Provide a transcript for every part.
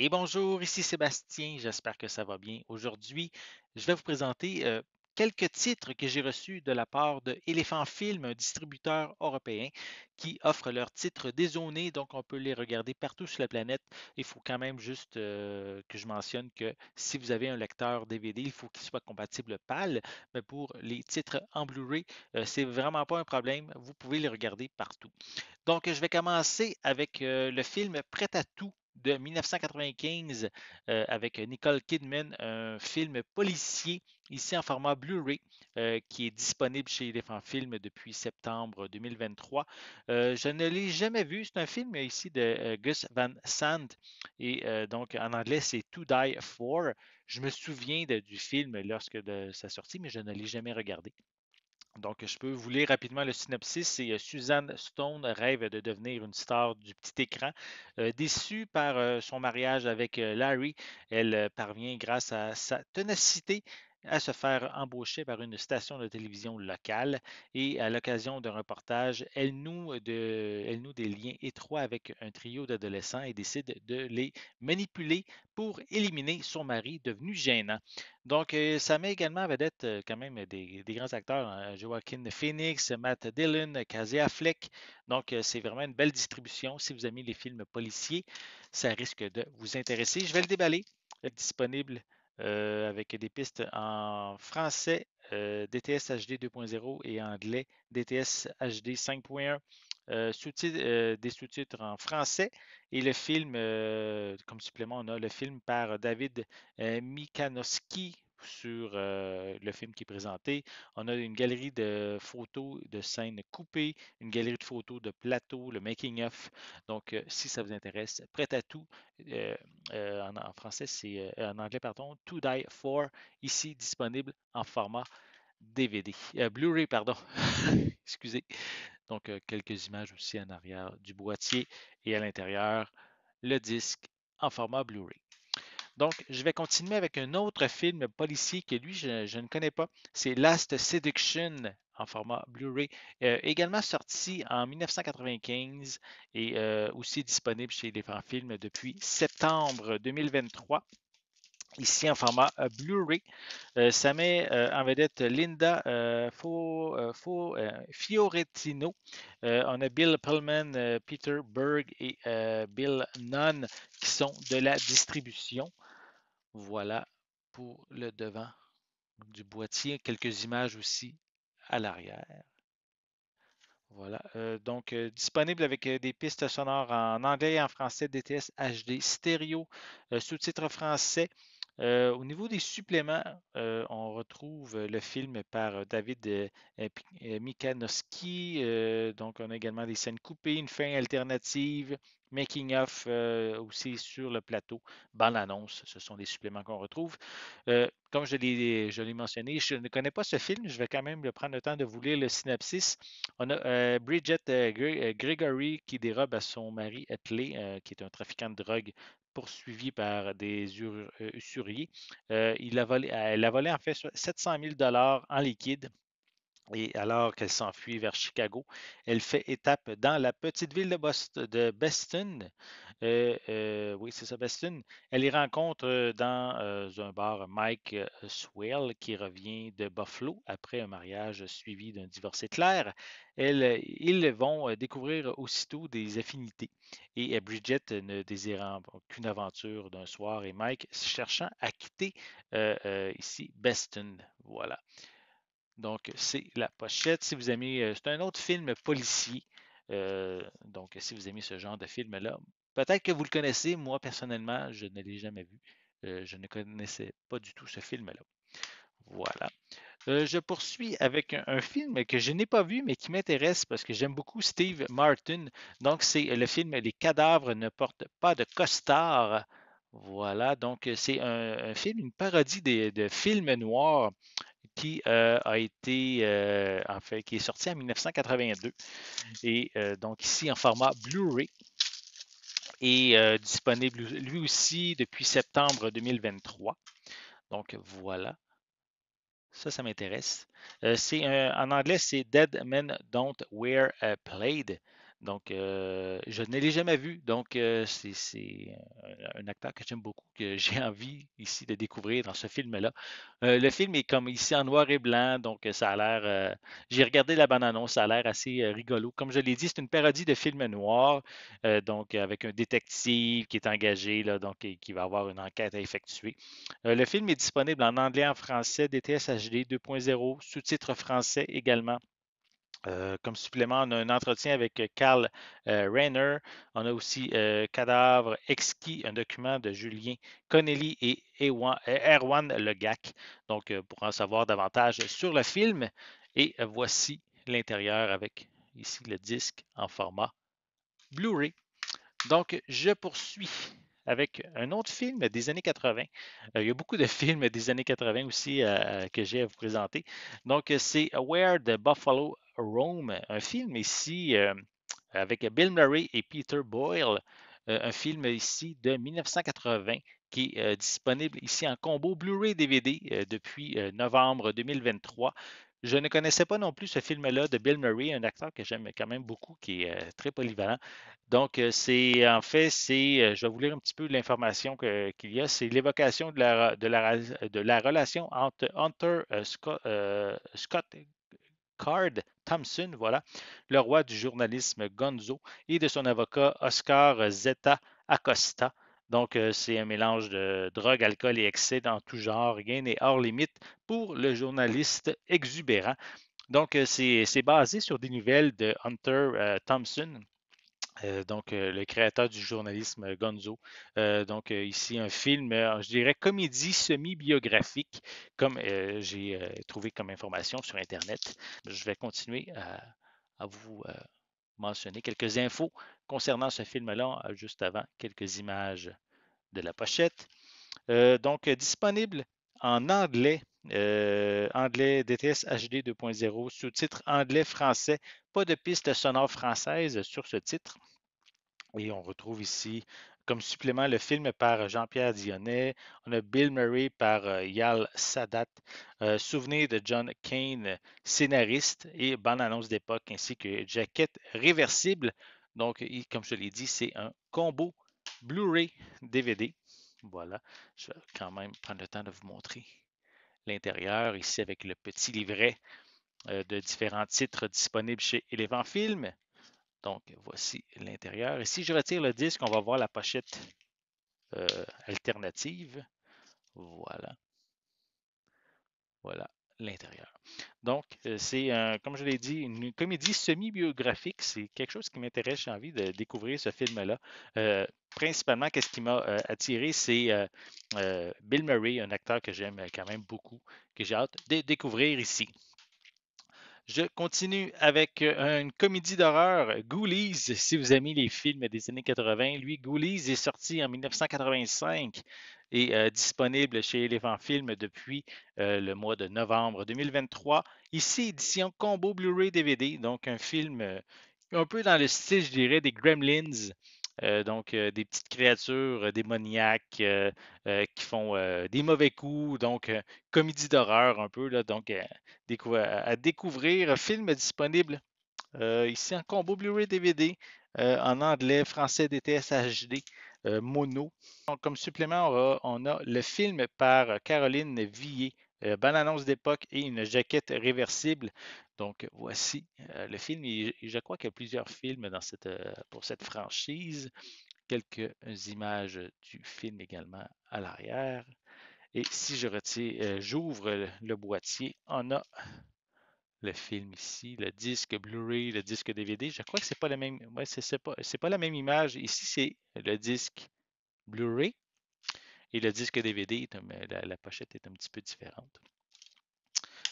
Et bonjour, ici Sébastien, j'espère que ça va bien. Aujourd'hui, je vais vous présenter quelques titres que j'ai reçus de la part de Elephant Film, un distributeur européen qui offre leurs titres dézonés, donc on peut les regarder partout sur la planète. Il faut quand même juste que je mentionne que si vous avez un lecteur DVD, il faut qu'il soit compatible PAL, mais pour les titres en Blu-ray, c'est vraiment pas un problème, vous pouvez les regarder partout. Donc, je vais commencer avec le film Prêt à tout de 1995 avec Nicole Kidman, un film policier ici en format Blu-ray qui est disponible chez Elephant Film depuis septembre 2023. Je ne l'ai jamais vu. C'est un film ici de Gus Van Sant et donc en anglais c'est To Die For. Je me souviens du film lorsque de sa sortie, mais je ne l'ai jamais regardé. Donc, je peux vous lire rapidement le synopsis. C'est Suzanne Stone rêve de devenir une star du petit écran. Déçue par son mariage avec Larry, elle parvient grâce à sa ténacité à se faire embaucher par une station de télévision locale et à l'occasion d'un reportage, elle noue des liens étroits avec un trio d'adolescents et décide de les manipuler pour éliminer son mari devenu gênant. Donc, ça met également en vedette quand même des grands acteurs, hein, Joaquin Phoenix, Matt Dillon, Casey Affleck. Donc, c'est vraiment une belle distribution. Si vous aimez les films policiers, ça risque de vous intéresser. Je vais le déballer, disponible avec des pistes en français, DTS HD 2.0 et anglais DTS HD 5.1. Des sous-titres en français et le film, comme supplément, on a le film par David Mikanowski sur le film qui est présenté. On a une galerie de photos de scènes coupées, une galerie de photos de plateaux, le making-of. Donc, si ça vous intéresse, prêt à tout. euh, en français, c'est en anglais, pardon, To Die For, ici disponible en format DVD, Blu-ray, pardon. Excusez. Donc, quelques images aussi en arrière du boîtier et à l'intérieur, le disque en format Blu-ray. Donc, je vais continuer avec un autre film policier que lui, je ne connais pas. C'est Last Seduction en format Blu-ray, également sorti en 1995 et aussi disponible chez les Films depuis septembre 2023. Ici en format Blu-ray, ça met en vedette Linda Fioretino. On a Bill Pullman, Peter Berg et Bill Nunn qui sont de la distribution. Voilà pour le devant du boîtier. Quelques images aussi à l'arrière. Voilà. Donc, disponible avec des pistes sonores en anglais et en français, DTS HD stéréo, sous-titres français. Au niveau des suppléments, on retrouve le film par David Mikanowski. Donc, on a également des scènes coupées, une fin alternative, making-of aussi sur le plateau, bande-annonce. Ce sont des suppléments qu'on retrouve. Comme je l'ai mentionné, je ne connais pas ce film. Je vais quand même prendre le temps de vous lire le synopsis. On a Bridget Gregory qui dérobe à son mari Etley, qui est un trafiquant de drogue poursuivi par des usuriers. Elle a volé en fait 700 000 en liquide. Et alors qu'elle s'enfuit vers Chicago, elle fait étape dans la petite ville de Beston. Oui, c'est ça, Beston. Elle y rencontre dans un bar Mike Swell qui revient de Buffalo après un mariage suivi d'un divorce éclair. Ils vont découvrir aussitôt des affinités. Et Bridget ne désirant qu'une aventure d'un soir et Mike cherchant à quitter ici Beston. Voilà. Donc, c'est la pochette. Si vous aimez, c'est un autre film policier. Donc, si vous aimez ce genre de film-là, peut-être que vous le connaissez. Moi, personnellement, je ne l'ai jamais vu. Je ne connaissais pas du tout ce film-là. Voilà. Je poursuis avec un film que je n'ai pas vu, mais qui m'intéresse parce que j'aime beaucoup Steve Martin. Donc, c'est le film Les cadavres ne portent pas de costard. Voilà. Donc, c'est un film, une parodie de films noirs qui a été, en fait, qui est sorti en 1982 et donc ici en format Blu-ray et disponible lui aussi depuis septembre 2023. Donc voilà, ça m'intéresse. En anglais, c'est Dead Men Don't Wear Plaid. Donc, je ne l'ai jamais vu. Donc, c'est un acteur que j'aime beaucoup, que j'ai envie ici de découvrir dans ce film-là. Le film est comme ici en noir et blanc, donc ça a l'air. J'ai regardé la bande-annonce, ça a l'air assez rigolo. Comme je l'ai dit, c'est une parodie de film noir, donc avec un détective qui est engagé, là, donc qui va avoir une enquête à effectuer. Le film est disponible en anglais, en français, DTS HD 2.0, sous-titres français également. Comme supplément, on a un entretien avec Carl Reiner. On a aussi Cadavre exquis, un document de Julien Connelly et Erwan Legac. Donc, pour en savoir davantage sur le film. Et voici l'intérieur avec ici le disque en format Blu-ray. Donc, je poursuis avec un autre film des années 80. Il y a beaucoup de films des années 80 aussi que j'ai à vous présenter. Donc, c'est Where the Buffalo Roam, un film ici avec Bill Murray et Peter Boyle, un film ici de 1980 qui est disponible ici en combo Blu-ray DVD depuis novembre 2023. Je ne connaissais pas non plus ce film-là de Bill Murray, un acteur que j'aime quand même beaucoup, qui est très polyvalent. Donc, c'est en fait, je vais vous lire un petit peu l'information qu'il y a. C'est l'évocation de la relation entre Hunter Scott Card Thompson, voilà, le roi du journalisme Gonzo, et de son avocat Oscar Zeta Acosta. Donc, c'est un mélange de drogue, alcool et excès dans tout genre. Rien n'est hors limite pour le journaliste exubérant. Donc, c'est basé sur des nouvelles de Hunter Thompson, donc le créateur du journalisme Gonzo. Donc ici un film, je dirais comédie semi-biographique, comme j'ai trouvé comme information sur Internet. Je vais continuer à vous mentionner quelques infos concernant ce film-là, juste avant quelques images de la pochette. Donc disponible en anglais. Anglais DTS HD 2.0, sous-titre anglais-français, pas de piste sonore française sur ce titre. Et on retrouve ici comme supplément le film par Jean-Pierre Dionnet. On a Bill Murray par Yal Sadat, souvenir de John Kane, scénariste et bande-annonce d'époque, ainsi que jaquette réversible. Donc, comme je l'ai dit, c'est un combo Blu-ray DVD. Voilà, je vais quand même prendre le temps de vous montrer l'intérieur ici avec le petit livret de différents titres disponibles chez Elephant Film. Donc, voici l'intérieur. Et si je retire le disque, on va voir la pochette alternative. Voilà, voilà l'intérieur. Donc, c'est, comme je l'ai dit, une comédie semi-biographique. C'est quelque chose qui m'intéresse. J'ai envie de découvrir ce film-là. Principalement, qu'est-ce qui m'a attiré, c'est Bill Murray, un acteur que j'aime quand même beaucoup, que j'ai hâte de découvrir ici. Je continue avec une comédie d'horreur, Ghoulies, si vous aimez les films des années 80. Lui, Ghoulies est sorti en 1985 et disponible chez Elephant Film depuis le mois de novembre 2023. Ici, édition combo Blu-ray DVD, donc un film un peu dans le style, je dirais, des Gremlins. Donc, des petites créatures démoniaques qui font des mauvais coups. Donc, comédie d'horreur un peu, là. Donc, à découvrir. Film disponible ici en combo Blu-ray DVD en anglais, français, DTS HD, mono. Donc, comme supplément, on a le film par Caroline Villiers, bande-annonce d'époque et une jaquette réversible. Donc, voici le film. Et je crois qu'il y a plusieurs films pour cette franchise. Quelques images du film également à l'arrière. Et si je retire, j'ouvre le boîtier, on a le film ici, le disque Blu-ray, le disque DVD. Je crois que c'est pas la même. Ouais, c'est pas la même image. Ici, c'est le disque Blu-ray et le disque DVD, la pochette est un petit peu différente.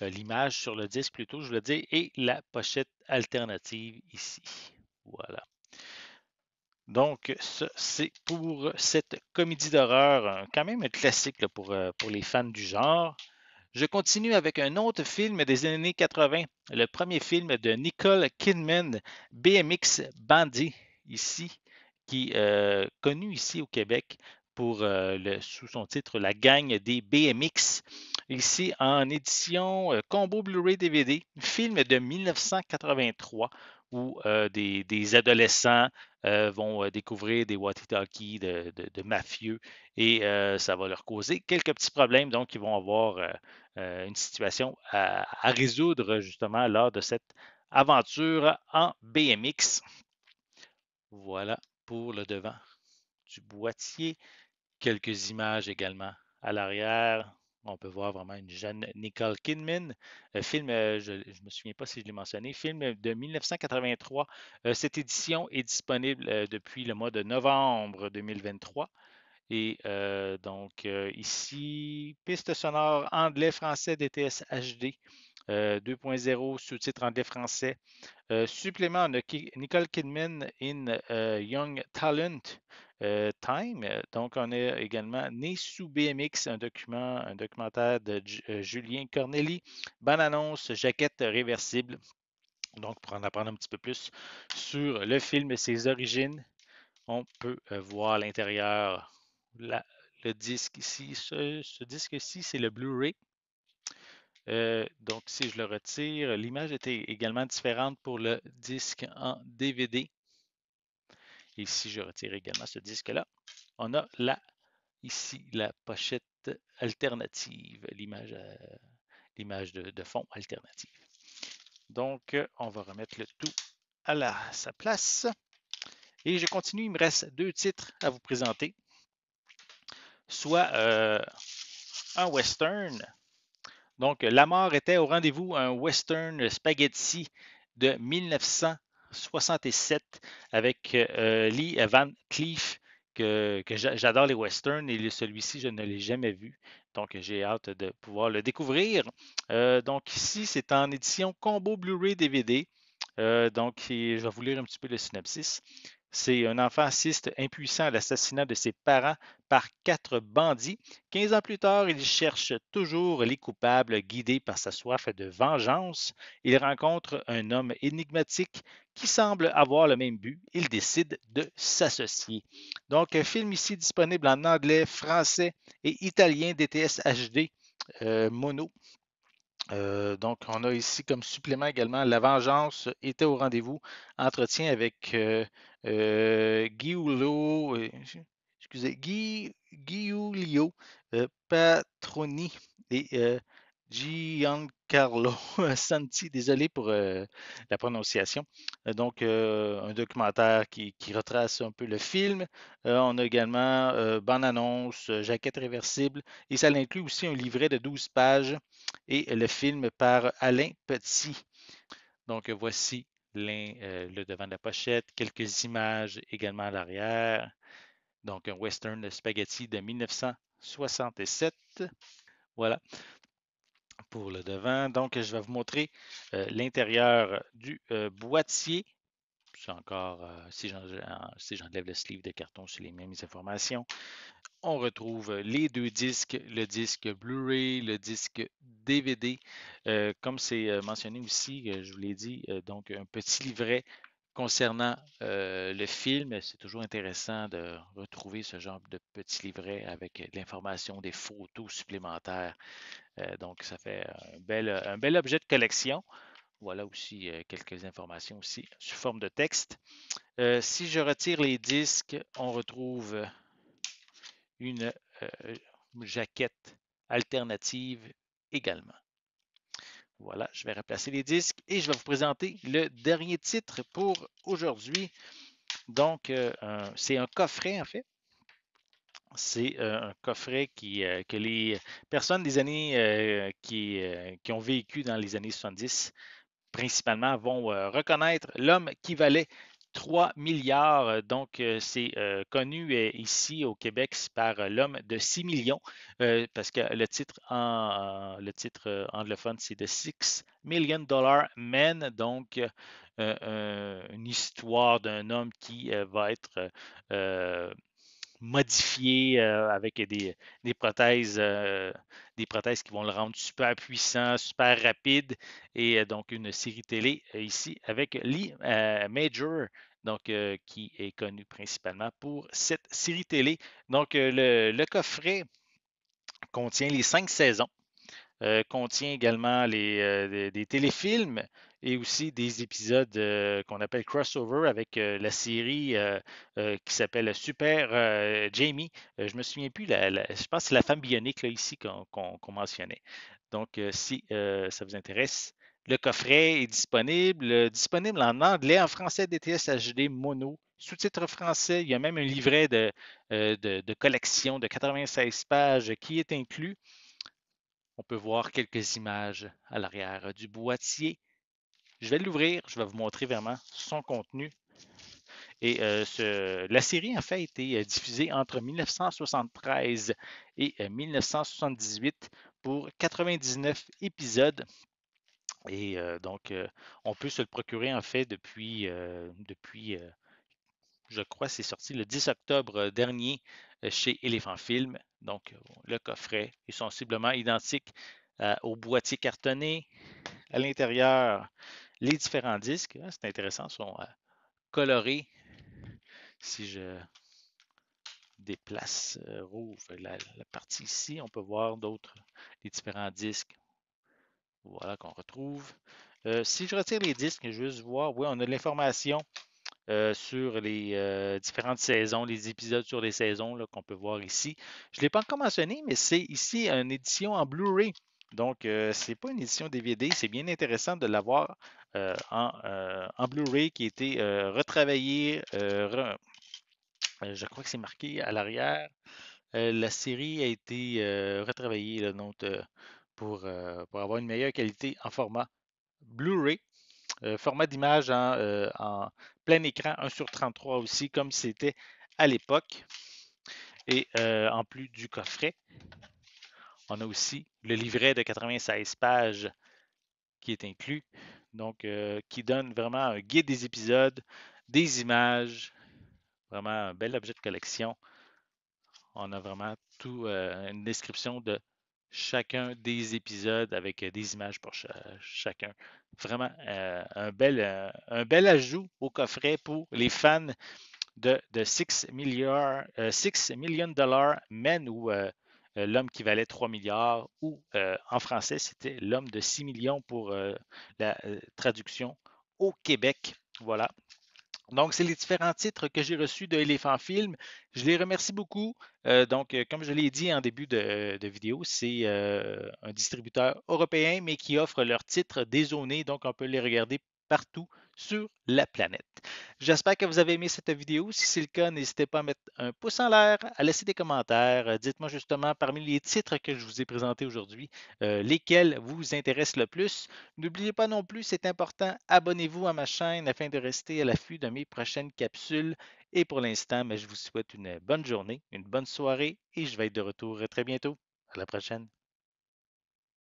L'image sur le disque plutôt, je veux dire, et la pochette alternative ici. Voilà. Donc, ça, c'est pour cette comédie d'horreur, quand même un classique là, pour les fans du genre. Je continue avec un autre film des années 80, le premier film de Nicole Kidman, BMX Bandit, ici, qui est connu ici au Québec sous son titre La gang des BMX, ici en édition combo Blu-ray DVD, film de 1983. où des adolescents vont découvrir des walkie-talkies de mafieux et ça va leur causer quelques petits problèmes. Donc, ils vont avoir une situation à résoudre justement lors de cette aventure en BMX. Voilà pour le devant du boîtier. Quelques images également à l'arrière. On peut voir vraiment une jeune Nicole Kidman. Film, je ne me souviens pas si je l'ai mentionné, film de 1983. Cette édition est disponible depuis le mois de novembre 2023. Et donc ici, piste sonore anglais-français DTS HD 2.0, sous-titre anglais-français. Supplément, on a Nicole Kidman in Young Talent Time. Donc, on a également Né sous BMX, un documentaire de Julien Corneli. Bonne annonce, jaquette réversible. Donc, pour en apprendre un petit peu plus sur le film et ses origines, on peut voir à l'intérieur le disque ici. Ce disque-ci, c'est le Blu-ray. Donc, si je le retire, l'image était également différente pour le disque en DVD. Et si je retire également ce disque-là, on a ici la pochette alternative, l'image de fond alternative. Donc, on va remettre le tout à sa place. Et je continue, il me reste deux titres à vous présenter. Soit un western. Donc, La mort était au rendez-vous, un western spaghetti de 1967 avec Lee Van Cleef, que j'adore les westerns et celui-ci, je ne l'ai jamais vu. Donc, j'ai hâte de pouvoir le découvrir. Donc, ici, c'est en édition combo Blu-ray DVD. Donc, je vais vous lire un petit peu le synopsis. C'est un enfant assiste impuissant à l'assassinat de ses parents par quatre bandits. 15 ans plus tard, il cherche toujours les coupables, guidé par sa soif de vengeance. Il rencontre un homme énigmatique qui semble avoir le même but. Il décide de s'associer. Donc, un film ici disponible en anglais, français et italien DTS HD mono. Donc, on a ici comme supplément également La vengeance était au rendez-vous. Entretien avec excusez, Giulio Patroni et Giancarlo Santi. Désolé pour la prononciation. Donc, un documentaire qui retrace un peu le film. On a également bande-annonce, jaquette réversible et ça inclut aussi un livret de 12 pages et le film par Alain Petit. Donc, voici le devant de la pochette, quelques images également à l'arrière. Donc, un western de spaghetti de 1967. Voilà pour le devant. Donc, je vais vous montrer l'intérieur du boîtier. C'est encore, si j'enlève le sleeve de carton, c'est les mêmes informations. On retrouve les deux disques, le disque Blu-ray, le disque DVD. Comme c'est mentionné aussi, je vous l'ai dit, donc un petit livret concernant le film. C'est toujours intéressant de retrouver ce genre de petit livret avec l'information, des photos supplémentaires. Donc, ça fait un bel objet de collection. Voilà aussi quelques informations aussi sous forme de texte. Si je retire les disques, on retrouve une jaquette alternative également. Voilà, je vais replacer les disques et je vais vous présenter le dernier titre pour aujourd'hui. Donc, c'est un coffret en fait. C'est un coffret que les personnes des années qui ont vécu dans les années 70 principalement vont reconnaître l'homme qui valait 3 milliards. Donc, c'est connu ici au Québec par l'homme de 6 millions, parce que le titre anglophone, c'est The Six Million Dollar Man. Donc, une histoire d'un homme qui va être modifié avec des prothèses qui vont le rendre super puissant, super rapide. Et donc, une série télé ici avec Lee Major, donc, qui est connu principalement pour cette série télé. Donc, le coffret contient les 5 saisons, contient également des téléfilms et aussi des épisodes qu'on appelle crossover avec la série qui s'appelle Super Jamie. Je me souviens plus, je pense que c'est la femme bionique là, ici qu'on mentionnait. Donc, si ça vous intéresse, le coffret est disponible en anglais, en français, DTS HD mono, sous-titres français. Il y a même un livret de collection de 96 pages qui est inclus. On peut voir quelques images à l'arrière du boîtier. Je vais l'ouvrir, je vais vous montrer vraiment son contenu. Et la série, en fait, a été diffusée entre 1973 et 1978 pour 99 épisodes. Et donc, on peut se le procurer, en fait, depuis je crois, c'est sorti le 10 octobre dernier chez Elephant Film. Donc, le coffret est sensiblement identique au boîtier cartonné. À l'intérieur, les différents disques, c'est intéressant, sont colorés. Si je déplace, rouvre la partie ici, on peut voir d'autres, les différents disques. Voilà qu'on retrouve. Si je retire les disques, je veux juste voir, oui, on a de l'information sur les différentes saisons, les épisodes sur les saisons qu'on peut voir ici. Je ne l'ai pas encore mentionné, mais c'est ici une édition en Blu-ray. Donc, ce n'est pas une édition DVD. C'est bien intéressant de l'avoir en Blu-ray qui a été retravaillé. Je crois que c'est marqué à l'arrière. La série a été retravaillée là, donc, pour avoir une meilleure qualité en format Blu-ray. Format d'image en plein écran 1 sur 33 aussi, comme c'était à l'époque. Et en plus du coffret, on a aussi le livret de 96 pages qui est inclus. Donc, qui donne vraiment un guide des épisodes, des images, vraiment un bel objet de collection. On a vraiment tout, une description de chacun des épisodes avec des images pour chacun. Vraiment un bel ajout au coffret pour les fans de 6 million dollars men ou l'homme qui valait 3 milliards ou en français c'était l'homme de 6 millions pour la traduction au Québec. Voilà. Donc, c'est les différents titres que j'ai reçus de Elephant Film. Je les remercie beaucoup. Donc, comme je l'ai dit en début de vidéo, c'est un distributeur européen, mais qui offre leurs titres dézonés. Donc, on peut les regarder partout sur la planète. J'espère que vous avez aimé cette vidéo. Si c'est le cas, n'hésitez pas à mettre un pouce en l'air, à laisser des commentaires. Dites-moi justement parmi les titres que je vous ai présentés aujourd'hui, lesquels vous intéressent le plus. N'oubliez pas non plus, c'est important, abonnez-vous à ma chaîne afin de rester à l'affût de mes prochaines capsules. Et pour l'instant, je vous souhaite une bonne journée, une bonne soirée et je vais être de retour très bientôt. À la prochaine.